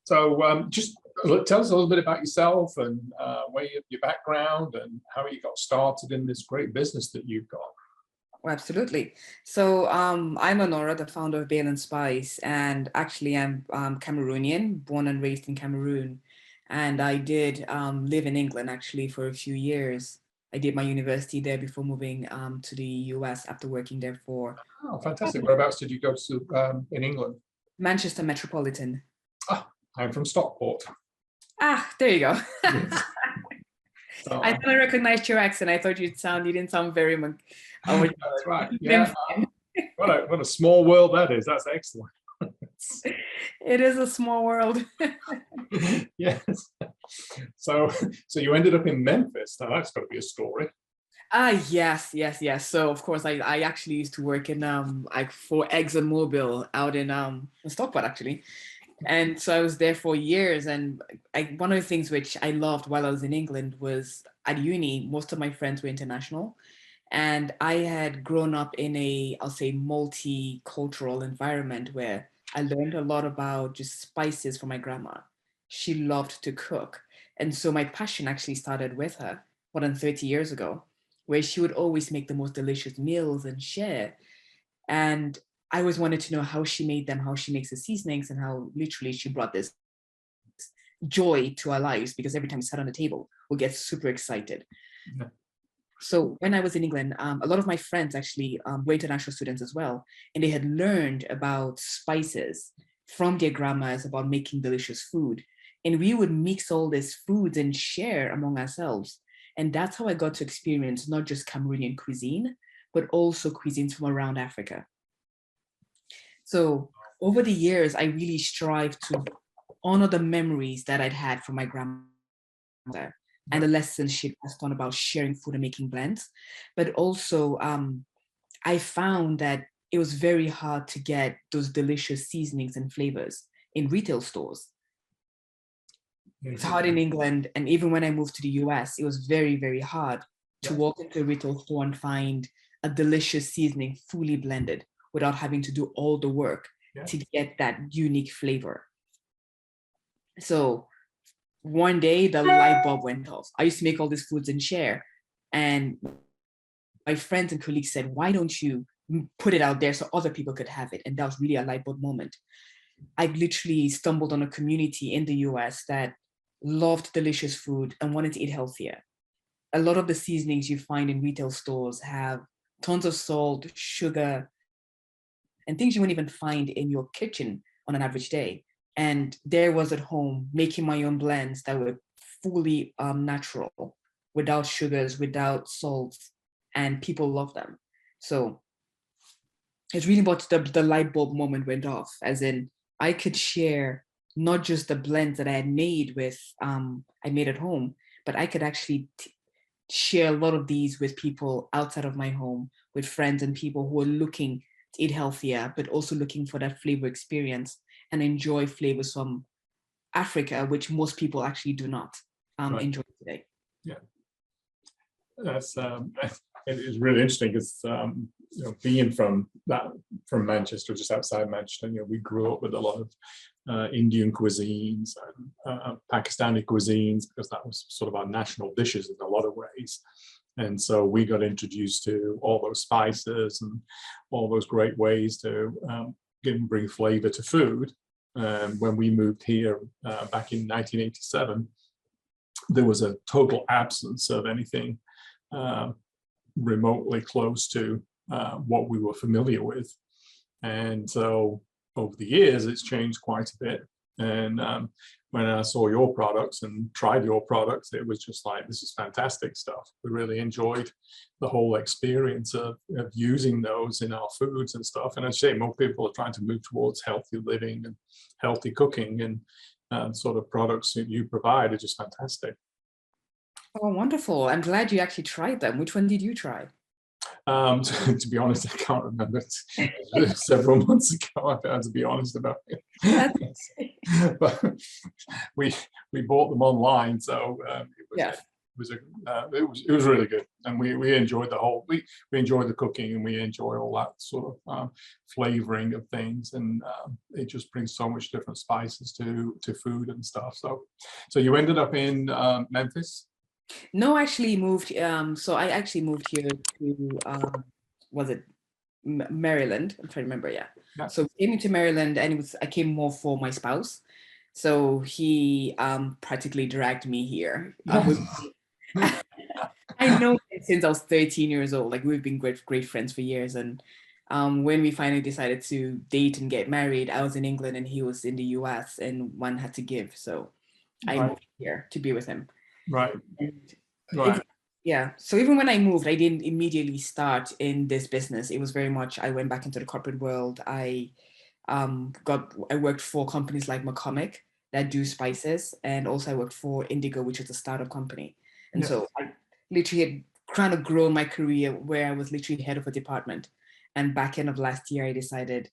So just tell us a little bit about yourself and where your background and how you got started in this great business that you've got. Oh, absolutely. So I'm Lenora, the founder of Bailan Spice, and actually I'm Cameroonian, born and raised in Cameroon. And I did live in England actually for a few years. I did my university there before moving to the US after working there for Oh, fantastic. Whereabouts did you go to in England? Manchester Metropolitan. Oh, I'm from Stockport. Ah, there you go. Yes. So, I thought I recognized your accent. I thought you didn't sound very that's right. Yeah. What a small world that is. That's excellent. It is a small world. Yes. So you ended up in Memphis. Now that's got to be a story. Yes. So of course I actually used to work in like for ExxonMobil out in Stockport actually. And so I was there for years, and one of the things which I loved while I was in England was at uni, most of my friends were international. And I had grown up in I'll say, multicultural environment where I learned a lot about just spices from my grandma. She loved to cook. And so my passion actually started with her more than 30 years ago, where she would always make the most delicious meals and share. And I always wanted to know how she made them, how she makes the seasonings, and how literally she brought this joy to our lives, because every time we sat on the table, we'll get super excited. Yeah. So when I was in England, a lot of my friends actually were international students as well, and they had learned about spices from their grandmas about making delicious food. And we would mix all these foods and share among ourselves. And that's how I got to experience not just Cameroonian cuisine, but also cuisines from around Africa. So over the years, I really strive to honor the memories that I'd had from my grandmother and the lessons she passed on about sharing food and making blends. But also, I found that it was very hard to get those delicious seasonings and flavors in retail stores. It's hard in England. And even when I moved to the US, it was very, very hard to walk into a retail store and find a delicious seasoning fully blended without having to do all the work to get that unique flavor. So one day the light bulb went off. I used to make all these foods and share. And my friends and colleagues said, why don't you put it out there so other people could have it? And that was really a light bulb moment. I literally stumbled on a community in the US that loved delicious food and wanted to eat healthier. A lot of the seasonings you find in retail stores have tons of salt, sugar, and things you wouldn't even find in your kitchen on an average day. And there was at home making my own blends that were fully natural, without sugars, without salts, and people love them. So it's really about the light bulb moment went off, as in I could share not just the blends that I had made I made at home, but I could actually share a lot of these with people outside of my home, with friends and people who are looking to eat healthier, but also looking for that flavor experience and enjoy flavors from Africa, which most people actually do not enjoy today. Yeah, that's it is really interesting because being from Manchester, just outside Manchester, we grew up with a lot of Indian cuisines and Pakistani cuisines, because that was sort of our national dishes in a lot of ways. And so we got introduced to all those spices and all those great ways to bring flavor to food. When we moved here back in 1987, there was a total absence of anything remotely close to what we were familiar with. And so over the years, it's changed quite a bit. And when I saw your products and tried your products, it was just like, this is fantastic stuff. We really enjoyed the whole experience of using those in our foods and stuff. And I say more people are trying to move towards healthy living and healthy cooking, and sort of products that you provide are just fantastic. Oh, wonderful. I'm glad you actually tried them. Which one did you try? To be honest, I can't remember. Several months ago, I had to be honest about it. But we bought them online, so it was It was really good, and we enjoyed we enjoyed the cooking, and we enjoy all that sort of flavoring of things, and it just brings so much different spices to food and stuff. So you ended up in Memphis. No, I actually moved. So I actually moved here to was it Maryland? I'm trying to remember. Yeah. Yeah. So I came into Maryland, and I came more for my spouse. So he practically dragged me here. I know him since I was 13 years old. Like we've been great friends for years. And when we finally decided to date and get married, I was in England and he was in the US, and one had to give. So I Right. moved here to be with him. Right. And Right. yeah. So even when I moved, I didn't immediately start in this business. It was very much, I went back into the corporate world. I worked for companies like McCormick that do spices, and also I worked for Indigo, which is a startup company. And so I literally had kind of grown my career where I was literally head of a department. And back end of last year, I decided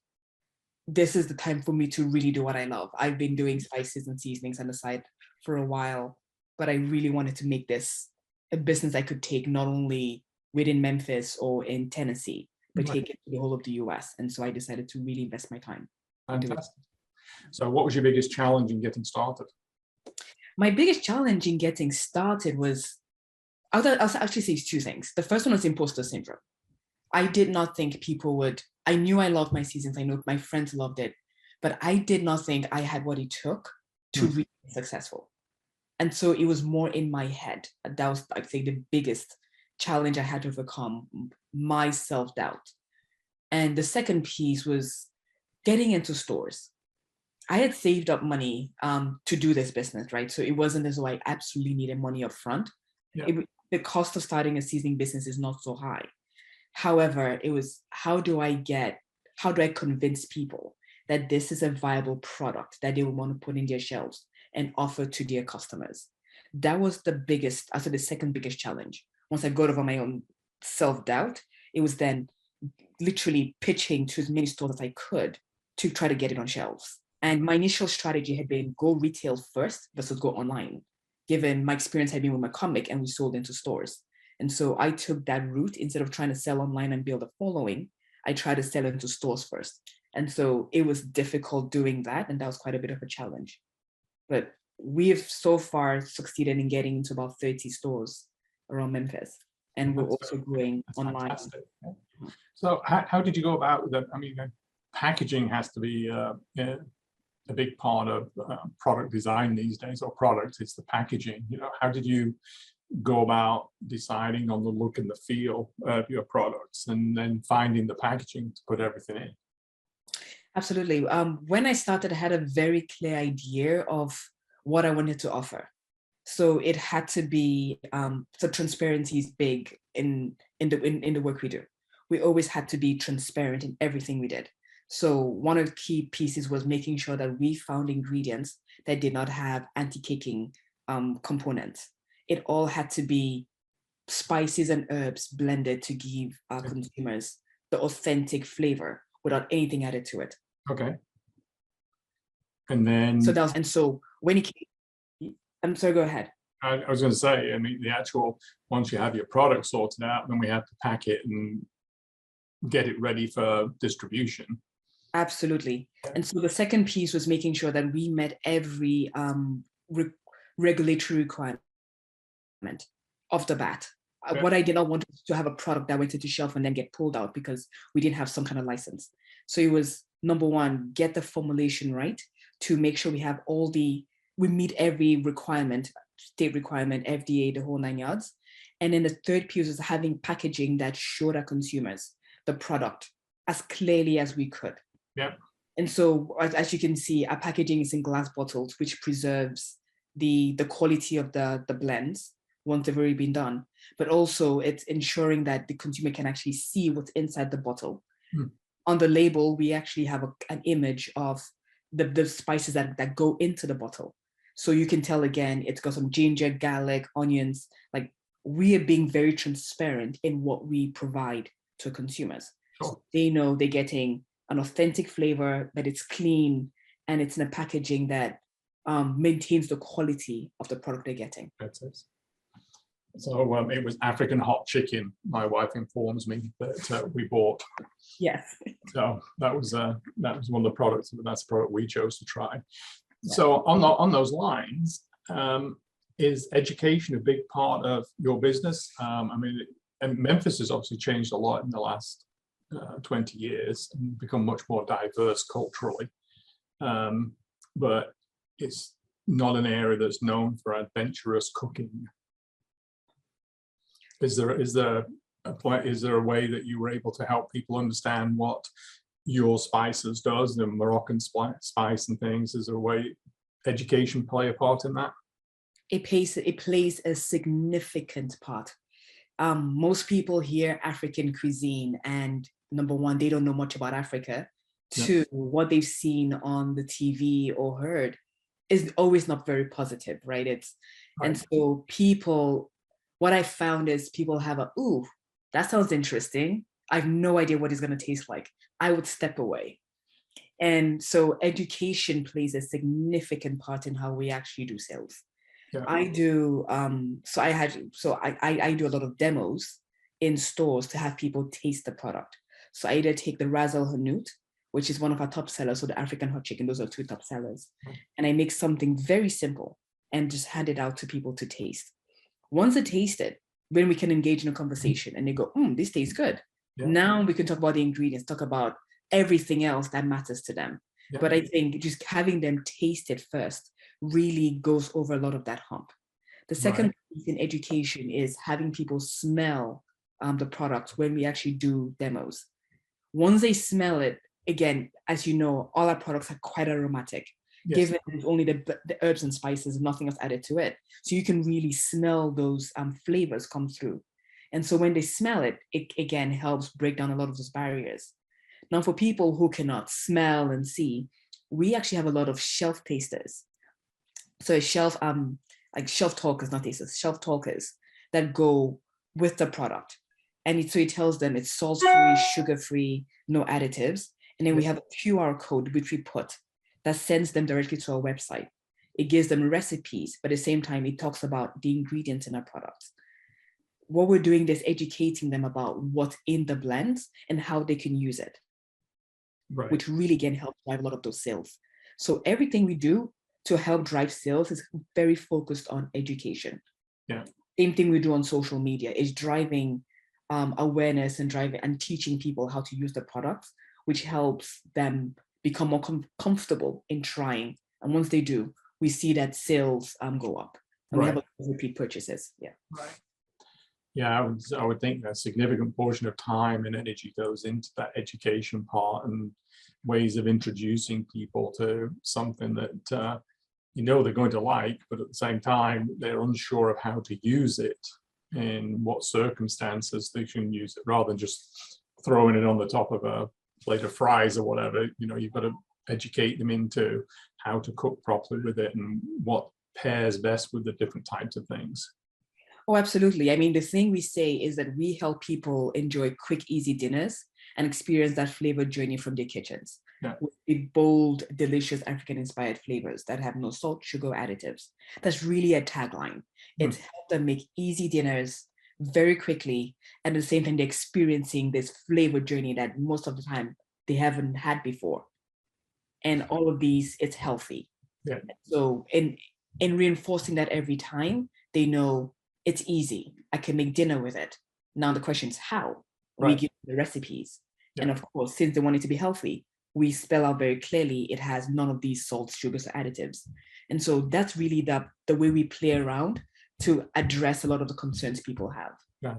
this is the time for me to really do what I love. I've been doing spices and seasonings on the side for a while, but I really wanted to make this a business I could take not only within Memphis or in Tennessee, but take it to the whole of the US. And so I decided to really invest my time. Fantastic. So what was your biggest challenge in getting started? My biggest challenge in getting started was, I'll actually say two things. The first one was imposter syndrome. I did not think people would, I knew I loved my seasons. I know my friends loved it, but I did not think I had what it took to really be successful. And so it was more in my head. That was, I'd say, the biggest challenge I had to overcome, my self-doubt. And the second piece was getting into stores. I had saved up money to do this business, right? So it wasn't as though I absolutely needed money up front. Yeah. The cost of starting a seasoning business is not so high. However, it was, how do I convince people that this is a viable product that they will want to put in their shelves and offer to their customers? That was the second biggest challenge. Once I got over my own self-doubt, it was then literally pitching to as many stores as I could to try to get it on shelves. And my initial strategy had been go retail first versus go online, given my experience had been with McCormick and we sold into stores. And so I took that route. Instead of trying to sell online and build a following, I tried to sell into stores first. And so it was difficult doing that. And that was quite a bit of a challenge. But we've so far succeeded in getting into about 30 stores around Memphis. And we're also growing online. Fantastic. So how did you go about that? I mean, packaging has to be a big part of product design these days, or products. It's the packaging. How did you go about deciding on the look and the feel of your products, and then finding the packaging to put everything in? Absolutely. When I started, I had a very clear idea of what I wanted to offer. So it had to be, so transparency is big in the work we do. We always had to be transparent in everything we did. So one of the key pieces was making sure that we found ingredients that did not have anti-caking components. It all had to be spices and herbs blended to give our consumers the authentic flavor without anything added to it. Okay. And then, so when it came, I'm sorry, go ahead. I was going to say, I mean, the actual, once you have your product sorted out, then we have to pack it and get it ready for distribution. Absolutely. And so the second piece was making sure that we met every regulatory requirement off the bat. Okay. What I did not want to have a product that went into shelf and then get pulled out because we didn't have some kind of license. So it was, number one, get the formulation right to make sure we meet every requirement, state requirement, FDA, the whole 9 yards. And then the third piece is having packaging that showed our consumers the product as clearly as we could. Yeah. And so, as you can see, our packaging is in glass bottles, which preserves the quality of the blends once they've already been done. But also, it's ensuring that the consumer can actually see what's inside the bottle. On the label, we actually have an image of the spices that go into the bottle. So you can tell, again, it's got some ginger, garlic, onions. Like, we are being very transparent in what we provide to consumers. Sure. So they know they're getting an authentic flavor, that it's clean, and it's in a packaging that maintains the quality of the product they're getting. That's it. So it was African hot chicken, my wife informs me, that we bought. Yes. So that was one of the products, that's the product we chose to try. Yeah. So on those lines, is education a big part of your business? I mean, and Memphis has obviously changed a lot in the last 20 years and become much more diverse culturally. But it's not an area that's known for adventurous cooking. Is there a way that you were able to help people understand what your spices does, the Moroccan spice and things? Is there a way education play a part in that? It plays a significant part. Most people hear African cuisine, and number one, they don't know much about Africa. Yeah. Two, what they've seen on the TV or heard is always not very positive, right? Right. And so people, what I found is people have ooh, that sounds interesting. I have no idea what it's going to taste like. I would step away. And so education plays a significant part in how we actually do sales. Yeah. I do, I do a lot of demos in stores to have people taste the product. So I either take the Ras El Hanout, which is one of our top sellers, so the African hot chicken, those are 2 top sellers. And I make something very simple and just hand it out to people to taste. Once they taste it, then we can engage in a conversation and they go, this tastes good. Yeah. Now we can talk about the ingredients, talk about everything else that matters to them. Yeah. But I think just having them taste it first really goes over a lot of that hump. The second piece in education is having people smell the product when we actually do demos. Once they smell it, again, as you know, all our products are quite aromatic. Yes. Given it's only the herbs and spices, nothing else added to it. So you can really smell those flavors come through. And so when they smell it, it again helps break down a lot of those barriers. Now, for people who cannot smell and see, we actually have a lot of shelf tasters. So a shelf, like shelf talkers, not tasters, shelf talkers that go with the product. And so it tells them it's salt-free, sugar-free, no additives. And then we have a QR code, which we put, that sends them directly to our website. It gives them recipes, but at the same time, it talks about the ingredients in our products. What we're doing is educating them about what's in the blends and how they can use it, which really again helps drive a lot of those sales. So everything we do to help drive sales is very focused on education. Yeah. Same thing we do on social media is driving awareness and teaching people how to use the products, which helps them become more comfortable in trying. And once they do, we see that sales go up. And we have a repeat purchases. Yeah. Right. Yeah, I would think a significant portion of time and energy goes into that education part and ways of introducing people to something that they're going to like, but at the same time, they're unsure of how to use it in what circumstances they can use it, rather than just throwing it on the top of a plate of fries or whatever. You've got to educate them into how to cook properly with it and what pairs best with the different types of things. Oh, absolutely. I mean, the thing we say is that we help people enjoy quick, easy dinners and experience that flavor journey from their kitchens. Yeah. With bold, delicious African-inspired flavors that have no salt, sugar, additives. That's really a tagline. It's helped them make easy dinners very quickly, and at the same time, they're experiencing this flavor journey that most of the time they haven't had before. And all of these, it's healthy. Yeah. So in reinforcing that every time, they know it's easy. I can make dinner with it. Now the question is how? We give the recipes. Yeah. And of course, since they want it to be healthy, we spell out very clearly it has none of these salts, sugars, or additives. And so that's really the way we play around to address a lot of the concerns people have. Yeah.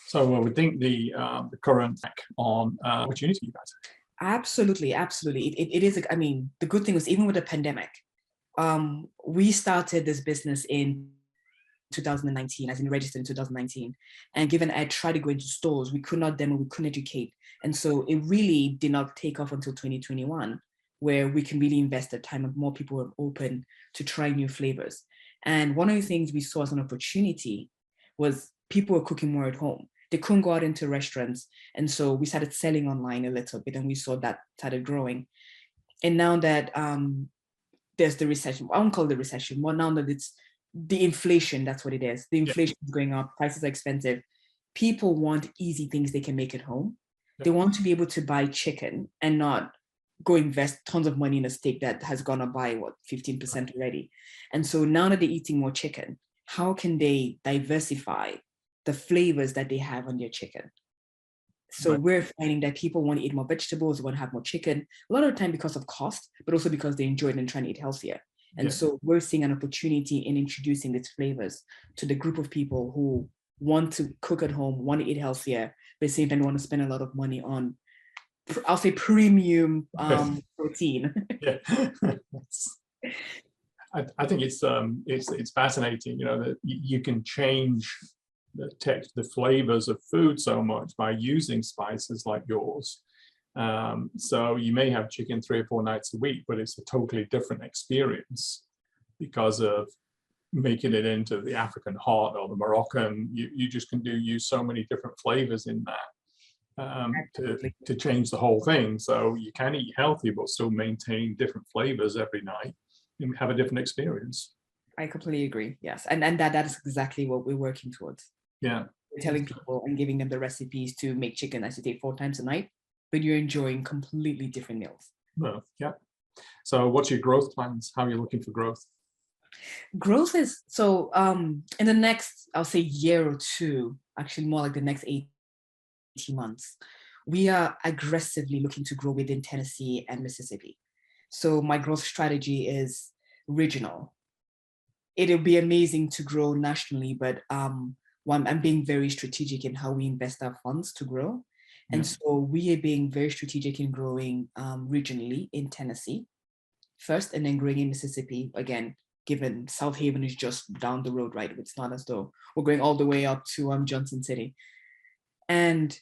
So we think the current on opportunity, you guys. Absolutely. It is. I mean, the good thing was even with the pandemic, we started this business in 2019, as in registered in 2019. And given I tried to go into stores, we could not demo, we couldn't educate. And so it really did not take off until 2021, where we can really invest the time and more people were open to try new flavors. And one of the things we saw as an opportunity was people were cooking more at home. They couldn't go out into restaurants. And so we started selling online a little bit, and we saw that started growing. And now that there's the recession, I won't call it the recession, but now that it's the inflation, that's what it is. The inflation is going up, prices are expensive. People want easy things they can make at home. They want to be able to buy chicken and not go invest tons of money in a steak that has gone up by 15% already. And so now that they're eating more chicken, how can they diversify the flavors that they have on their chicken? So we're finding that people want to eat more vegetables, want to have more chicken, a lot of the time because of cost, but also because they enjoy it and trying to eat healthier. And so we're seeing an opportunity in introducing these flavors to the group of people who want to cook at home, want to eat healthier, but at the same time want to spend a lot of money on, I'll say, premium protein. I think it's fascinating, that you can change the flavors of food so much by using spices like yours. So you may have chicken 3 or 4 nights a week, but it's a totally different experience because of making it into the African hot or the Moroccan. You just can use so many different flavors in that to change the whole thing. So you can eat healthy, but still maintain different flavors every night and have a different experience. I completely agree. Yes. And that is exactly what we're working towards. Yeah. We're telling people and giving them the recipes to make chicken, as you say, 4 times a night, but you're enjoying completely different meals. Well, yeah. So what's your growth plans? How are you looking for growth? Growth is, so in the next, I'll say, year or two, actually more like the next 18 months, we are aggressively looking to grow within Tennessee and Mississippi. So my growth strategy is regional. It'll be amazing to grow nationally, but I'm being very strategic in how we invest our funds to grow. And so we are being very strategic in growing regionally in Tennessee first, and then growing in Mississippi, again, given South Haven is just down the road, right? It's not as though we're going all the way up to Johnson City. And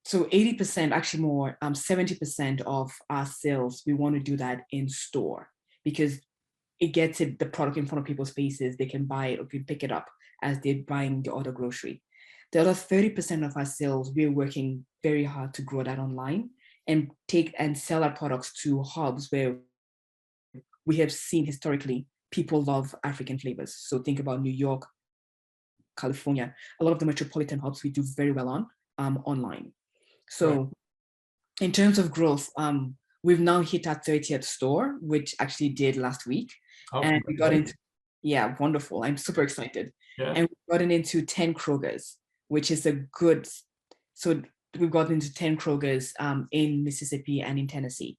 so 80%, actually more, 70% of our sales, we want to do that in store because it gets the product in front of people's faces. They can buy it or can pick it up as they're buying the other grocery. The other 30% of our sales, we're working very hard to grow that online and take and sell our products to hubs where we have seen historically people love African flavors. So think about New York, California, a lot of the metropolitan hubs we do very well on online. So in terms of growth, we've now hit our 30th store, which actually did last week. And we got into, wonderful. I'm super excited. Yeah. And we've gotten into 10 Krogers, which is a good, so we've gotten into 10 Krogers in Mississippi and in Tennessee.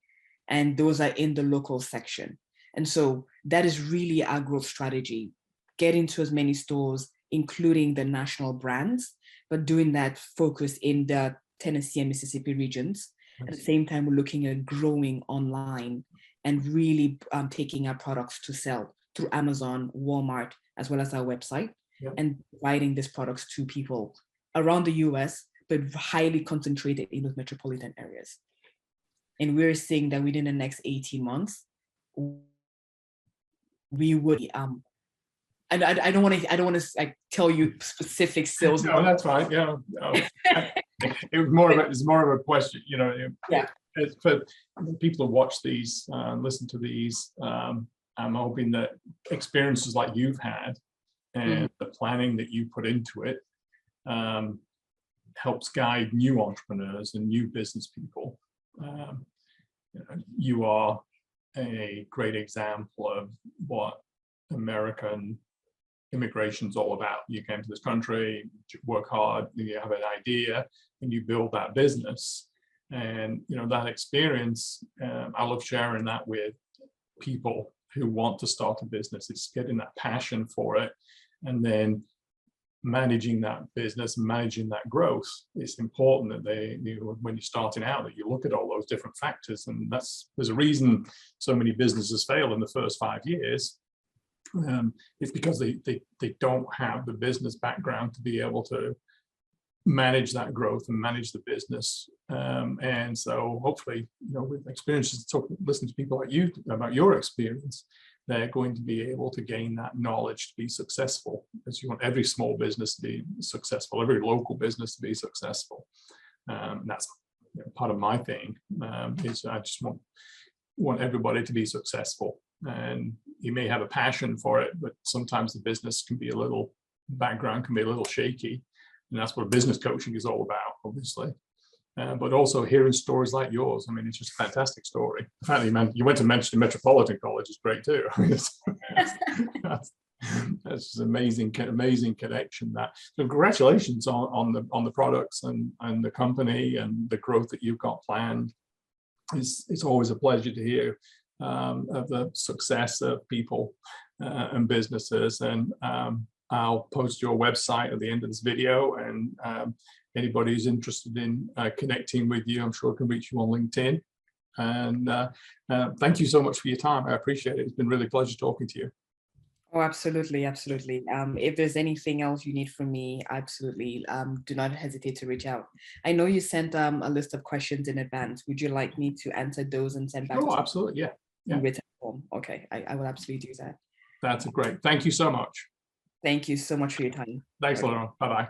And those are in the local section. And so that is really our growth strategy, get into as many stores, including the national brands, but doing that focus in the Tennessee and Mississippi regions. At the same time, we're looking at growing online and really taking our products to sell through Amazon, Walmart, as well as our website, and providing these products to people around the US, but highly concentrated in those metropolitan areas. And we're seeing that within the next 18 months, we would, and I don't want to like tell you specific sales. No, that's fine. Yeah, no. It's more of a question, It's for people who watch these, listen to these. I'm hoping that experiences like you've had and the planning that you put into it helps guide new entrepreneurs and new business people. You are a great example of what American immigration is all about. You came to this country, you work hard, you have an idea, and you build that business. And that experience, I love sharing that with people who want to start a business. It's getting that passion for it, and then managing that business, managing that growth. It's important that when you're starting out, that you look at all those different factors. And there's a reason so many businesses fail in the first 5 years. It's because they don't have the business background to be able to manage that growth and manage the business. And so hopefully, with experiences, listen to people like you about your experience, they're going to be able to gain that knowledge to be successful, because you want every small business to be successful, every local business to be successful. That's part of my thing, is I just want want everybody to be successful. And you may have a passion for it, but sometimes the business can be a little, background can be a little shaky. And that's what business coaching is all about, obviously. But also hearing stories like yours. I mean, it's just a fantastic story. Apparently, you went to Metropolitan College is great too. I mean, that's just amazing connection. That so congratulations on the products and the company and the growth that you've got planned. It's always a pleasure to hear of the success of people and businesses. And I'll post your website at the end of this video, and anybody who's interested in connecting with you, I'm sure can reach you on LinkedIn. And thank you so much for your time. I appreciate it. It's been really a pleasure talking to you. Oh, absolutely, absolutely. If there's anything else you need from me, absolutely, do not hesitate to reach out. I know you sent a list of questions in advance. Would you like me to answer those and send back? Oh, absolutely, yeah. In written form? Okay, I will absolutely do that. That's great. Thank you so much. Thank you so much for your time. Thanks, Lenora. Bye-bye.